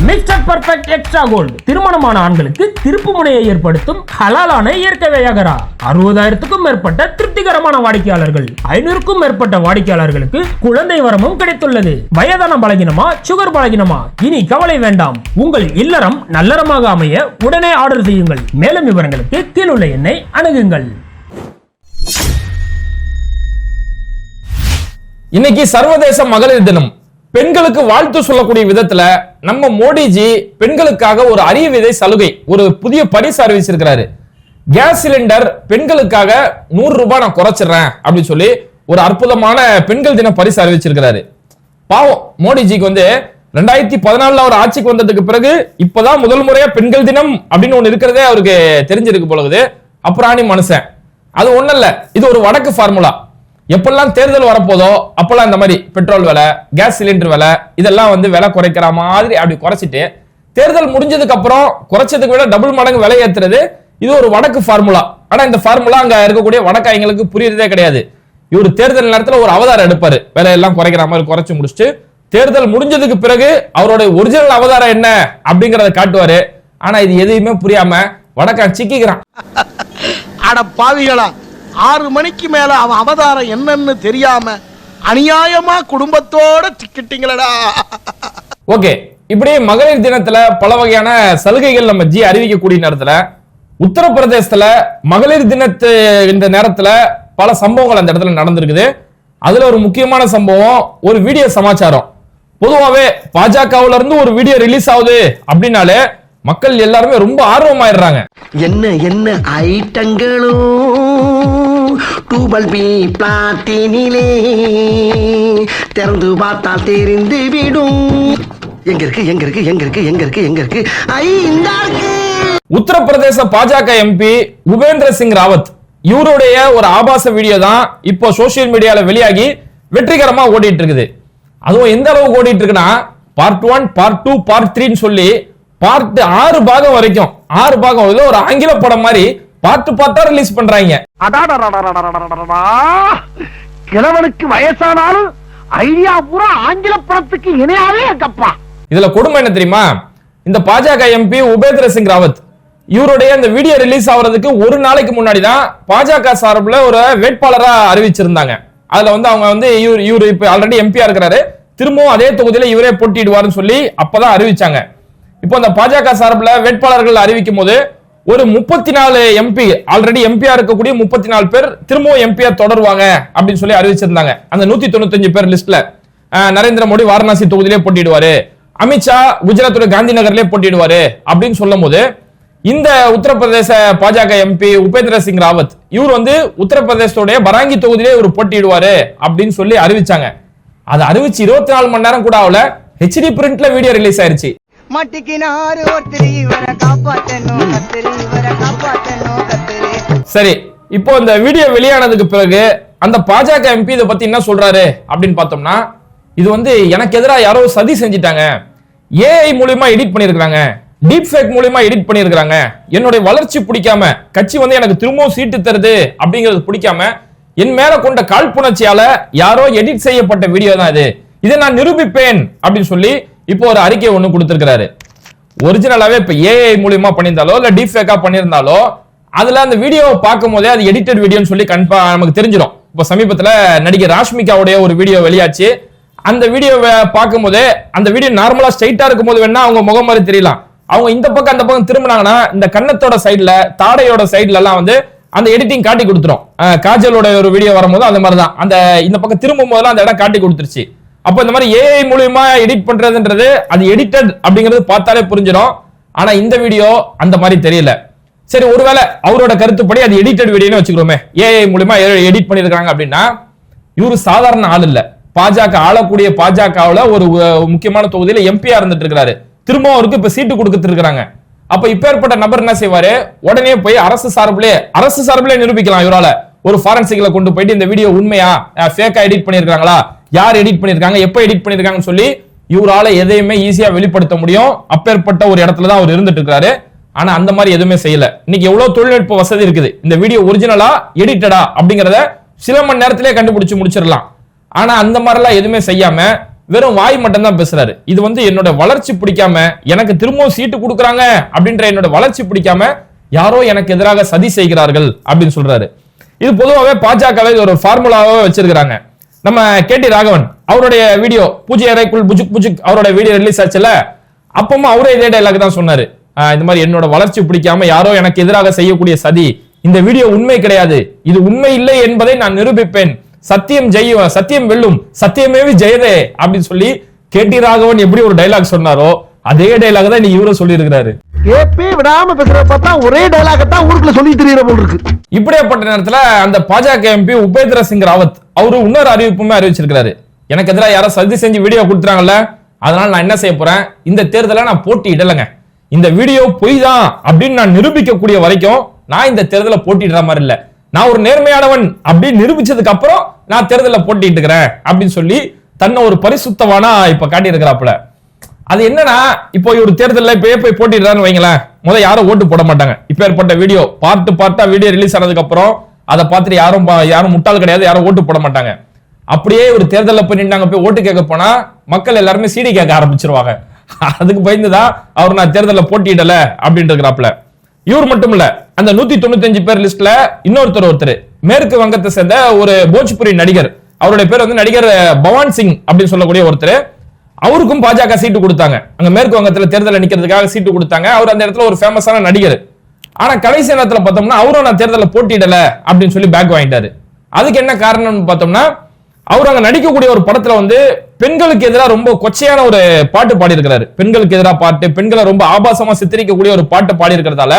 Mister perfect extra gold திருமணமான ஆண்களுக்கு திருப்பு முனையை ஏற்படுத்தும் ஹலாலான இயற்கை வியாகரா. 60,000க்கும் மேற்பட்ட திருப்திகரமான வாடிக்கையாளர்கள், 500க்கும் மேற்பட்ட வாடிக்கையாளர்களுக்கு குழந்தை வரமும் கிடைத்துள்ளது. வயதான பலகினமா, சுகர் பலகினமா, இனி கவலை வேண்டாம். உங்கள் இல்லறம் நல்லறமாக அமைய உடனே ஆர்டர் செய்யுங்கள். மேலும் விவரங்களுக்கு கீழுள்ள எண்ணை அணுகுங்கள். இன்னைக்கு சர்வதேச மகளிர் தினம். பெண்களுக்கு வாழ்த்து சொல்லக்கூடிய விதத்துல நம்ம மோடிஜி பெண்களுக்காக ஒரு அரிய விதை சலுகை, ஒரு புதிய பரிசு அறிவிச்சிருக்கிறாரு. கேஸ் சிலிண்டர் பெண்களுக்காக 100 ரூபாய் நான் குறைச்சிடுறேன் அப்படின்னு சொல்லி ஒரு அற்புதமான பெண்கள் தின பரிசு அறிவிச்சிருக்கிறாரு. பாவம் மோடிஜிக்கு 2014 அவர் ஆட்சிக்கு வந்ததுக்கு பிறகு இப்பதான் முதல் முறையா பெண்கள் தினம் அப்படின்னு ஒண்ணு இருக்கிறதே அவருக்கு தெரிஞ்சிருக்கு போலகுது. அப்புறாணி மனுஷன். அது ஒண்ணு இல்ல, இது ஒரு வடக்கு ஃபார்முலா. எப்பெல்லாம் தேர்தல் வரப்போதோ அப்பெல்லாம் இந்த மாதிரி பெட்ரோல் விலை, கேஸ் சிலிண்டர் விலை இதெல்லாம் விலை குறைக்கிற மாதிரி அப்படி குறைச்சிட்டு தேர்தல் முடிஞ்சதுக்கு அப்புறம் குறைச்சதுக்கு விட டபுள் மடங்கு விலை ஏத்துறது இது ஒரு வடக்கு ஃபார்முலா. ஆனா இந்த ஃபார்முலா அங்க இருக்கக்கூடிய வடக்காயங்களுக்கு புரியுறதே கிடையாது. இவர் தேர்தல் நேரத்துல ஒரு அவதாரம் எடுப்பாரு, விலையெல்லாம் குறைக்கிற மாதிரி குறைச்சு முடிச்சுட்டு தேர்தல் முடிஞ்சதுக்கு பிறகு அவரோட ஒரிஜினல் அவதாரம் என்ன அப்படிங்கறத காட்டுவாரு. ஆனா இது எதையுமே புரியாம வடக்கான் சிக்கிக்கிறான். அட பாவிகளா, 6 மணிக்கு மேல அவன் அவதாரம் என்னன்னு தெரியாம அநியாயமா குடும்பத்தோட சிக்கிட்டீங்களடா. ஓகே, இப்படி மகளிர் தினத்துல பல வகையான சலுகைகள் நம்ம அறிவிக்கக்கூடிய நேரத்துல உத்தரப்பிரதேசத்துல மகளிர் தினத்து இந்த நேரத்துல பல சம்பவங்கள் அந்த இடத்துல நடந்திருக்குது. அதுல ஒரு முக்கியமான சம்பவம் ஒரு வீடியோ சமாச்சாரம். பொதுவாவே பாஜகவுல இருந்து ஒரு வீடியோ ரிலீஸ் ஆகுது அப்படின்னாலே மக்கள் எல்லாருமே ரொம்ப ஆர்வமாயிடுறாங்க. என்ன என்ன ஐட்டங்களும் டூபல் பி பிளாட்டினிலே திறந்து பார்த்தால் தெரிந்து விடும். எங்க இருக்கு எங்க இருக்கு எங்க இருக்கு எங்க இருக்கு எங்க இருக்கு ஐ இந்த உத்தரப்பிரதேச பாஜக எம்பி உபேந்திர சிங் ராவத் இவருடைய ஒரு ஆபாச வீடியோ தான் இப்போ சோசியல் மீடியால வெளியாகி வெற்றிகரமா ஓடிட்டு இருக்குது. அதுவும் எந்த அளவுக்கு ஓடிட்டு இருக்குன்னா பார்ட் 1, பார்ட் 2, பார்ட் 3 சொல்லி பார்ட் 6 பாகம் வரைக்கும் 6 பாகம் ஏதோ ஒரு ஆங்கில படம் மாதிரி பார்ட்டா ரிலீஸ் பண்றாங்க. கிழவனுக்கு வயசானாலும் ஐடியா பூரா ஆங்கில படத்துக்கு இணையாவே இருக்கப்பா. இதுல கொடுமை என்ன தெரியுமா? இந்த பாஜக எம்பி உபேந்திர சிங் ராவத் இவருடைய இந்த வீடியோ ரிலீஸ் ஆகிறதுக்கு ஒரு நாளைக்கு முன்னாடி தான் பாஜக சார்பில் ஒரு வேட்பாளரா அறிவிச்சிருந்தாங்க. அதுல அவங்க இவரு இப்ப ஆல்ரெடி எம்பியா இருக்கிறாரு, திரும்பவும் அதே தொகுதியில இவரே போட்டிடுவாருன்னு சொல்லி அப்பதான் அறிவிச்சாங்க. இப்போ அந்த பாஜக சார்பில் வேட்பாளர்கள் அறிவிக்கும் போது ஒரு 34 எம்பி ஆல்ரெடி எம்பியா இருக்கக்கூடிய 34 பேர் திரும்பவும் எம்பியா தொடருவாங்க அப்படின்னு சொல்லி அறிவிச்சிருந்தாங்க. அந்த 195 பேர் லிஸ்ட்ல நரேந்திர மோடி வாரணாசி தொகுதியிலே போட்டிடுவாரு, அமித்ஷா குஜராத்தோட காந்தி நகர்லயே போட்டிடுவாரு அப்படின்னு சொல்லும் போது இந்த உத்தரப்பிரதேச பாஜக எம்பி உபேந்திர சிங் ராவத் இவர் உத்தரப்பிரதேசத்துடைய பராங்கி தொகுதியிலே இவர் போட்டிடுவாரு அப்படின்னு சொல்லி அறிவிச்சாங்க. அது அறிவிச்சு 24 மணி நேரம் கூட ஆகல, HD பிரிண்ட்ல வீடியோ ரிலீஸ் ஆயிருச்சு. சரி, இப்போ இந்த வீடியோ வெளியானதுக்கு பிறகு அந்த பாஜக எம்பி இதை பத்தி என்ன சொல்றாரு அப்படின்னு பார்த்தோம்னா, இது எனக்கு எதிராக யாரோ சதி செஞ்சிட்டாங்க, ஏஐ மூலமா எடிட் பண்ணிருக்காங்க, டீப் ஃபேக் மூலமா எடிட் பண்ணிருக்காங்க, என்னுடைய வளர்ச்சி பிடிக்காம கட்சி எனக்கு திரும்பவும் சீட்டு தருது அப்படிங்கிறது பிடிக்காம என் மேல கொண்ட காழ்ப்புணர்ச்சியால யாரோ எடிட் செய்யப்பட்ட வீடியோ தான் இது, இதை நான் நிரூபிப்பேன் அப்படின்னு சொல்லி இப்போ ஒரு அறிக்கை ஒண்ணு கொடுத்திருக்கிறாரு. ஒரிஜினலாவே இப்ப ஏஐ மூலமா பண்ணியிருந்தாலோ இல்ல டீப் ஃபேக்கா பண்ணியிருந்தாலோ அதுல அந்த வீடியோவை பார்க்கும் போதே அது எடிட்டட் வீடியோன்னு சொல்லி நமக்கு தெரிஞ்சிடும். இப்ப சமீபத்துல நடிகை ராஷ்மிகாவுடைய ஒரு வீடியோ வெளியாச்சு. அந்த வீடியோவை பார்க்கும் போதே அந்த வீடியோ நார்மலா ஸ்ட்ரைட்டா இருக்கும் போது வேணா அவங்க முகம் மாதிரி தெரியலாம், அவங்க இந்த பக்கம் அந்த பக்கம் திரும்பினாங்கன்னா இந்த கன்னத்தோட சைட்ல தாடையோட சைட்ல எல்லாம் அந்த எடிட்டிங் காட்டி கொடுத்துரும். காஜலோட ஒரு வீடியோ வரும்போது அந்த மாதிரிதான் அந்த இந்த பக்கம் திரும்பும் போதெல்லாம் அந்த இடம் காட்டி கொடுத்துருச்சு. அப்ப இந்த மாதிரி ஏஐ மூலமா எடிட் பண்றதுன்றது அது எடிட்டட் அப்படிங்கிறது பார்த்தாலே புரிஞ்சிடும். ஆனா இந்த வீடியோ அந்த மாதிரி தெரியல. சரி, ஒருவேளை அவரோட கருத்துப்படி அது எடிட்டட் வீடியோன்னு வச்சுக்கிறோமே, ஏஐ மூலமா எடிட் பண்ணிருக்காங்க அப்படின்னா இவரு சாதாரண ஆள் இல்ல. பாஜக ஆளக்கூடிய பாஜகவுல ஒரு முக்கியமான தொகுதியில எம்பியா இருந்துட்டு இருக்கிறாரு. திரும்ப அவருக்கு இப்ப சீட்டு கொடுத்துட்டு இருக்காங்க. அப்ப இப்பேற்பட்ட நபர் என்ன செய்வாரு, உடனே போய் அரசு சார்பிலே நிரூபிக்கலாம். இவரால ஒரு ஃபாரன்சிக்ல கொண்டு போயிட்டு இந்த வீடியோ உண்மையா ஃபேக்கா எடிட் பண்ணிருக்காங்களா, யார் எடிட் பண்ணிருக்காங்க, எப்ப எடிட் பண்ணிருக்காங்கன்னு சொல்லி இவரால எதையுமே ஈஸியா வெளிப்படுத்த முடியும். அப்பேற்பட்ட ஒரு இடத்துல தான் அவர் இருந்துட்டு இருக்காரு. ஆனா அந்த மாதிரி எதுவுமே செய்யல. இன்னைக்கு எவ்வளவு தொழில்நுட்ப வசதி இருக்குது, இந்த வீடியோ ஒரிஜினலா எடிட்டடா அப்படிங்கறத சில மணி நேரத்திலே கண்டுபிடிச்சு முடிச்சிடலாம். ஆனா அந்த மாதிரிலாம் எதுவுமே செய்யாம வெறும் வாய் மட்டும் தான் பேசுறாரு. இது வந்து என்னோட வளர்ச்சி பிடிக்காம, எனக்கு திரும்பவும் சீட்டு கொடுக்குறாங்க அப்படின்ற என்னோட வளர்ச்சி பிடிக்காம யாரோ எனக்கு எதிராக சதி செய்கிறார்கள் அப்படின்னு சொல்றாரு. இது பொதுவாகவே பாஜகவை ஒரு ஃபார்முலாவே வச்சிருக்காங்க. நம்ம கேடி ராகவன் அவருடைய வீடியோ பூஜை அறைக்குள் புஜுக் புஜுக் அவரோட வீடியோ ரிலீஸ் ஆச்சுல, அப்பமா அவரே இதே டைலாக் தான் சொன்னாரு. இந்த மாதிரி என்னோட வளர்ச்சி பிடிக்காம யாரோ எனக்கு எதிராக செய்யக்கூடிய சதி, இந்த வீடியோ உண்மை கிடையாது, இது உண்மை இல்லை என்பதை நான் நிரூபிப்பேன், சத்தியம் ஜெயம், சத்தியம் வெல்லும், சத்தியமேவி ஜெயதே அப்படின்னு சொல்லி கேடி ராகவன் எப்படி ஒரு டைலாக் சொன்னாரோ அதே டைலாக் தான் இவரும் சொல்லி இருக்கிறாரு. கேப்பே விடாம பேசுற பார்த்தா ஒரே டைலாக் தான் ஊருக்குள்ள சொல்லி தெரியற போல இருக்கு. இப்படியாப்பட்ட நேரத்துல அந்த பாஜக எம்பி உபேந்திர சிங் ராவத் அவரு இன்னொரு அறிவிப்புமே அறிவிச்சிருக்காரு. எனக்கு எதிராக யாரோ சதி செஞ்சு வீடியோ கொடுத்துறாங்கல்ல, அதனால நான் என்ன செய்ய போறேன், இந்த தேர்தலை நான் போட்டியிடலைங்க, இந்த வீடியோ பொய் தான் அப்படின்னு நான் நிரூபிக்கக்கூடிய வரைக்கும் நான் இந்த தேர்தலை போட்டியிடுற மாதிரி இல்ல, நான் ஒரு நேர்மையானவன் அப்படின்னு நிரூபிச்சதுக்கு அப்புறம் நான் தேர்தலை போட்டிட்டு இருக்கிறேன் அப்படின்னு சொல்லி தன்னை ஒரு பரிசுத்தவானா இப்ப காட்டி இருக்கிறாப்புல. அது என்னன்னா, இப்போ ஒரு தேர்தலில் இப்ப போய் போட்டிடுறான்னு வைங்களேன், முதல்ல யாரும் ஓட்டு போட மாட்டாங்க. இப்ப ஏற்பட்ட வீடியோ பார்ட்டா வீடியோ ரிலீஸ் ஆனதுக்கு அப்புறம் அதை பார்த்துட்டு யாரும் முட்டாள் கிடையாது, யாரும் ஓட்டு போட மாட்டாங்க. அப்படியே ஒரு தேர்தலில் போய் நின்னாங்க, போய் ஓட்டு கேட்க போனா மக்கள் எல்லாருமே சீடி கேட்க ஆரம்பிச்சிருவாங்க. அதுக்கு பயந்துதான் அவர் நான் தேர்தலில் போட்டியிடல அப்படின்னு இருக்கிறாப்ல. இவர் மட்டும் இல்ல, அந்த 195 பேர் லிஸ்ட்ல ஒருத்தர் மேற்கு வங்கத்தை சேர்ந்த ஒரு போஜ்புரி நடிகர், அவருடைய பேர் வந்து நடிகர் பவான் சிங் அப்படின்னு சொல்லக்கூடிய ஒருத்தர், அவருக்கும் பாஜக சீட்டு கொடுத்தாங்க. அங்க மேற்கு வங்கத்துல தேர்தல் நிக்கிறதுக்காக சீட்டு கொடுத்தாங்க. அவர் அந்த இடத்துல ஒரு ஃபேமஸான நடிகர். ஆனா கடைசி நேரத்துல பார்த்தோம்னா அவரும் நான் தேர்தலில் போட்டியிடல அப்படின்னு சொல்லி பேக் வாங்கிட்டாரு. அதுக்கு என்ன காரணம்னு பார்த்தோம்னா, அவர் அங்க நடிக்கக்கூடிய ஒரு படத்துல வந்து பெண்களுக்கு எதிராக ரொம்ப கொச்சையான ஒரு பாட்டு பாடி இருக்கிறாரு. பெண்களுக்கு எதிராக பாட்டு, பெண்களை ரொம்ப ஆபாசமா சித்தரிக்கக்கூடிய ஒரு பாட்டு பாடி இருக்கிறதால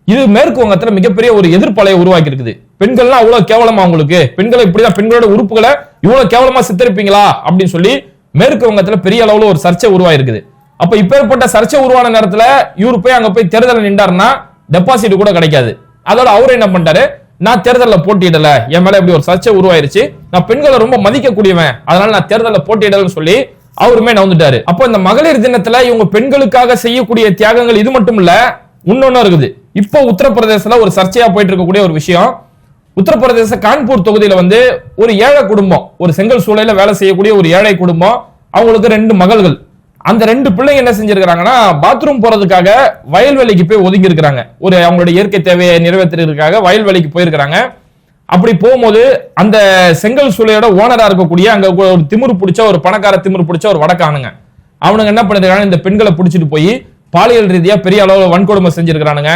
இது மேற்கு வங்கத்துல மிகப்பெரிய ஒரு எதிர்ப்பலையை உருவாக்கி இருக்குது. பெண்கள்லாம் அவ்வளவு கேவலமா, உங்களுக்கு பெண்களை இப்படிதான், பெண்களோட உறுப்புகளை இவ்வளவு கேவலமா சித்தரிப்பீங்களா அப்படின்னு சொல்லி மேற்கு வங்கத்துல பெரிய அளவுல ஒரு சர்ச்சை உருவாயிருக்குது. அப்ப இப்பேற்பட்ட சர்ச்சை உருவான நேரத்துல இவரு போய் அங்க போய் தேர்தலில் நின்றாருன்னா டெபாசிட் கூட கிடைக்காது. அதோட அவரு என்ன பண்ணிட்டாரு, நான் தேர்தலில் போட்டியிடல, என் மேல இப்படி ஒரு சர்ச்சை உருவாயிருச்சு, நான் பெண்களை ரொம்ப மதிக்கக்கூடியவன், அதனால நான் தேர்தலில் போட்டியிடலன்னு சொல்லி அவருமே நவுந்துட்டாரு. அப்போ இந்த மகளிர் தினத்துல இவங்க பெண்களுக்காக செய்யக்கூடிய தியாகங்கள் இது மட்டும் இல்ல, இன்னொன்னு இருக்குது. இப்போ உத்தரப்பிரதேசத்துல ஒரு சர்ச்சையா போயிட்டு இருக்கக்கூடிய ஒரு விஷயம், உத்தரப்பிரதேச கான்பூர் தொகுதியில வந்து ஒரு ஏழை குடும்பம், ஒரு செங்கல் சூளையில வேலை செய்யக்கூடிய ஒரு ஏழை குடும்பம், அவங்களுக்கு 2 மகள்கள். அந்த 2 பிள்ளைங்க என்ன செஞ்சிருக்காங்கன்னா, பாத்ரூம் போறதுக்காக வயல்வெளிக்கு போய் ஒதுங்கி இருக்கிறாங்க. ஒரு அவங்களுடைய இயற்கை தேவையை நிறைவேற்றுறதுக்காக வயல்வெளிக்கு போயிருக்கிறாங்க. அப்படி போகும்போது அந்த செங்கல் சூளையோட ஓனரா இருக்கக்கூடிய அங்க ஒரு திமிரு பிடிச்ச ஒரு பணக்கார திமிரு பிடிச்ச ஒரு வடக்கானுங்க, அவனுங்க என்ன பண்ணிருக்காங்க, இந்த பெண்களை பிடிச்சிட்டு போய் பாலியல் ரீதியா பெரிய அளவுல வன்கொடுமை செஞ்சிருக்கிறானுங்க.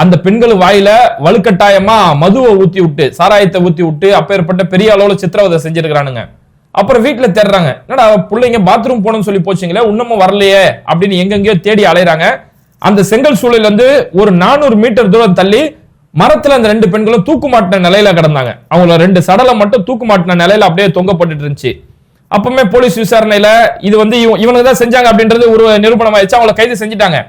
அந்த பெண்கள் வாயில வலுக்கட்டாயமா மதுவை ஊத்தி விட்டு, சாராயத்தை ஊத்தி விட்டு அப்பேற்பட்ட பெரிய அளவுல சித்திரவதை செஞ்சிருக்கிறானுங்க. அப்புறம் வீட்டுல தேடுறாங்க, என்னடா பிள்ளைங்க பாத்ரூம் போகணும்னு சொல்லி போச்சுங்களே, இன்னமும் வரலையே அப்படின்னு எங்கெங்கயோ தேடி அலையறாங்க. அந்த செங்கல் சூளையில இருந்து ஒரு 400 மீட்டர் தூரம் தள்ளி மரத்துல அந்த 2 பெண்களும் தூக்கு மாட்டின நிலையில கிடந்தாங்க. அவங்கள 2 சடலம் மட்டும் தூக்கு மாட்டின நிலையில அப்படியே தொங்கப்பட்டு இருந்துச்சு. அப்பவுமே போலீஸ் விசாரணையில இது வந்து இவனுக்கு தான் செஞ்சாங்க அப்படின்றது ஒரு நிரூபணம் ஆயிடுச்சு, அவங்களை கைது செஞ்சுட்டாங்க.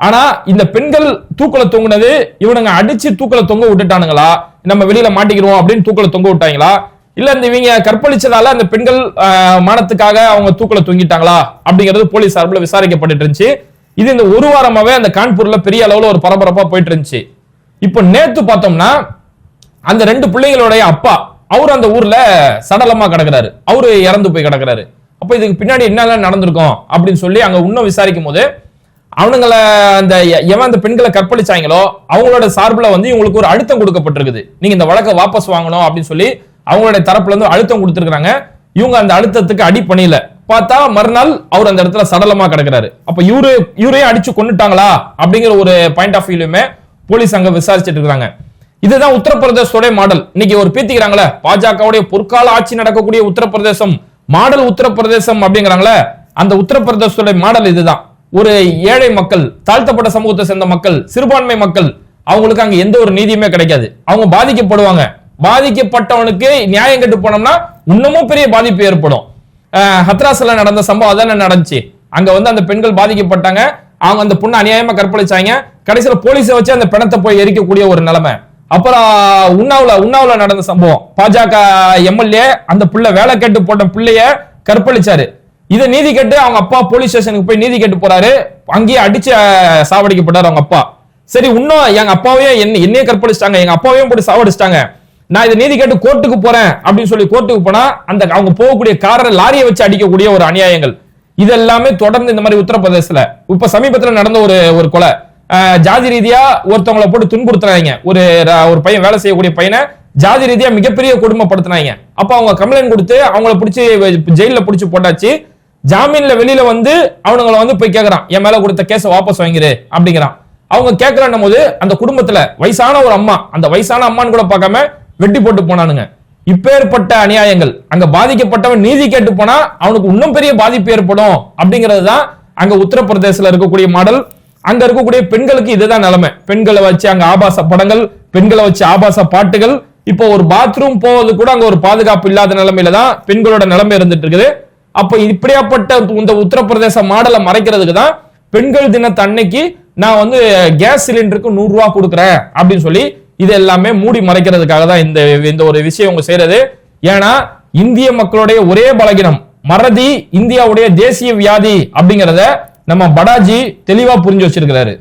ஆனா இந்த பெண்கள் தூக்குல தொங்குனது இவனுங்க அடிச்சு தூக்குல தொங்க விட்டுட்டானுங்களா, நம்ம வெளியில மாட்டிக்கிறோம் அப்படின்னு தூக்குல தொங்க விட்டாங்களா, இல்ல இந்த இவங்க கற்பழிச்சதால அந்த பெண்கள் மானத்துக்காக அவங்க தூக்குல தொங்கிட்டாங்களா அப்படிங்கிறது போலீஸ் சார்பில் விசாரிக்கப்பட்டு இருந்துச்சு. இது இந்த ஒரு வாரமாவே அந்த கான்பூர்ல பெரிய அளவுல ஒரு பரபரப்பா போயிட்டு இருந்துச்சு. இப்போ நேத்து பார்த்தோம்னா அந்த 2 பிள்ளைகளுடைய அப்பா அவரு அந்த ஊர்ல சடலமா கிடக்குறாரு, அவரு இறந்து போய் கிடக்குறாரு. அப்ப இதுக்கு பின்னாடி என்னெல்லாம் நடந்திருக்கும் அப்படின்னு சொல்லி அங்க இன்னும் விசாரிக்கும் போது அவனுங்களை அந்த எவன் அந்த பெண்களை கற்பழிச்சாங்களோ அவங்களோட சார்பில் வந்து இவங்களுக்கு ஒரு அழுத்தம் கொடுக்கப்பட்டிருக்குது, நீங்க இந்த வழக்கை வாபஸ் வாங்கணும் அப்படின்னு சொல்லி அவங்களுடைய தரப்புல இருந்து அழுத்தம் கொடுத்திருக்காங்க. இவங்க அந்த அழுத்தத்துக்கு அடி பண்ணியில பார்த்தா மறுநாள் அவர் அந்த இடத்துல சடலமா கிடக்குறாரு. அப்ப இவரையும் அடிச்சு கொண்டுட்டாங்களா அப்படிங்கிற ஒரு பாயிண்ட் ஆஃப் வியூலுமே போலீஸ் அங்க விசாரிச்சுட்டு இருக்காங்க. இதுதான் உத்தரப்பிரதேசோட மாடல். இன்னைக்கு ஒரு பீத்திக்கிறாங்களே, பாஜகவுடைய பொற்கால ஆட்சி நடக்கக்கூடிய உத்தரப்பிரதேசம் மாடல் உத்தரப்பிரதேசம் அப்படிங்கிறாங்களே, அந்த உத்தரப்பிரதேசோட மாடல் இதுதான். ஒரு ஏழை மக்கள், தாழ்த்தப்பட்ட சமூகத்தை சேர்ந்த மக்கள், சிறுபான்மை மக்கள், அவங்களுக்கு அங்க எந்த ஒரு நீதியுமே கிடைக்காது, அவங்க பாதிக்கப்படுவாங்க. பாதிக்கப்பட்டவனுக்கு நியாயம் கெட்டு போனோம்னா இன்னமும் பெரிய பாதிப்பு ஏற்படும். ஹத்ராஸ்ல நடந்த சம்பவம் அதான நடந்துச்சு. அங்க வந்து அந்த பெண்கள் பாதிக்கப்பட்டாங்க, அவங்க அந்த பொண்ணு அநியாயமா கற்பழிச்சாங்க, கடைசியில போலீஸை வச்சு அந்த பிணத்தை போய் எரிக்கக்கூடிய ஒரு நிலைமை. அப்புறம் உண்ணாவுல நடந்த சம்பவம், பாஜக எம்எல்ஏ அந்த பிள்ளை வேலை கேட்டு போட்ட பிள்ளைய கற்பழிச்சாரு. இதை நீதி கேட்டு அவங்க அப்பா போலீஸ் ஸ்டேஷனுக்கு போய் நீதி கேட்டு போறாரு, அங்கேயே அடிச்சு சாவடிக்கப்பட்டாரு அவங்க அப்பா. சரி, இன்னும் எங்க அப்பாவையும் என்னையே கற்பழிச்சிட்டாங்க, எங்க அப்பாவையும் போட்டு சாவடிச்சிட்டாங்க, நான் இதை நீதி கேட்டு கோர்ட்டுக்கு போறேன் அப்படின்னு சொல்லி கோர்ட்டுக்கு போனா அந்த அவங்க போகக்கூடிய காரை லாரியை வச்சு அடிக்கக்கூடிய ஒரு அநியாயங்கள் இது எல்லாமே தொடர்ந்து இந்த மாதிரி உத்தரப்பிரதேசத்துல இப்ப சமீபத்துல நடந்த ஒரு கொலை ஜாதி ரீதியா ஒருத்தவங்களை போட்டு துன்புறுத்துறாங்க. ஒரு பையன் வேலை செய்யக்கூடிய பையனை ஜாதி ரீதியா மிகப்பெரிய கொடுமைப்படுத்தினாங்க. அப்ப அவங்க கம்ப்ளைண்ட் கொடுத்து அவங்கள பிடிச்சி ஜெயில பிடிச்சி போட்டாச்சு. ஜாமீன்ல வெளியில வந்து அவனுங்களை வந்து போய் கேட்கறான், என் மேல கொடுத்த கேஸ வாபஸ் வாங்கிரு அப்படிங்கிறான். அவங்க கேட்கறான் போது அந்த குடும்பத்துல வயசான ஒரு அம்மா, அந்த வயசான அம்மான்னு கூட பார்க்காம வெட்டி போட்டு போனானுங்க. இப்பேற்பட்ட அநியாயங்கள் அங்க பாதிக்கப்பட்டவன் நீதி கேட்டு போனா அவனுக்கு இன்னும் பெரிய பாதிப்பு ஏற்படும் அப்படிங்கிறது தான் அங்க உத்தரப்பிரதேசல இருக்கக்கூடிய மாடல். அங்க இருக்கக்கூடிய பெண்களுக்கு இதுதான் நிலைமை. பெண்களை வச்சு அங்க ஆபாச படங்கள், பெண்களை வச்சு ஆபாச பாட்டுகள். இப்போ ஒரு பாத்ரூம் போவது கூட அங்க ஒரு பாதுகாப்பு இல்லாத நிலைமையில தான் பெண்களோட நிலைமை இருந்துட்டு இருக்குது. அப்ப இப்படியாப்பட்ட இந்த உத்தரப்பிரதேச மாடலை மறைக்கிறதுக்கு தான் பெண்கள் தினத்து அன்னைக்கு நான் வந்து கேஸ் சிலிண்டருக்கு 100 ரூபாய் கொடுக்குறேன் அப்படின்னு சொல்லி இது எல்லாமே மூடி மறைக்கிறதுக்காக தான் இந்த ஒரு விஷயம் அவங்க செய்யறது. ஏன்னா இந்திய மக்களுடைய ஒரே பலகீனம் மறதி இந்தியாவுடைய தேசிய வியாதி அப்படிங்கறத நம்ம படாஜி தெளிவா புரிஞ்சு வச்சிருக்கிறாரு.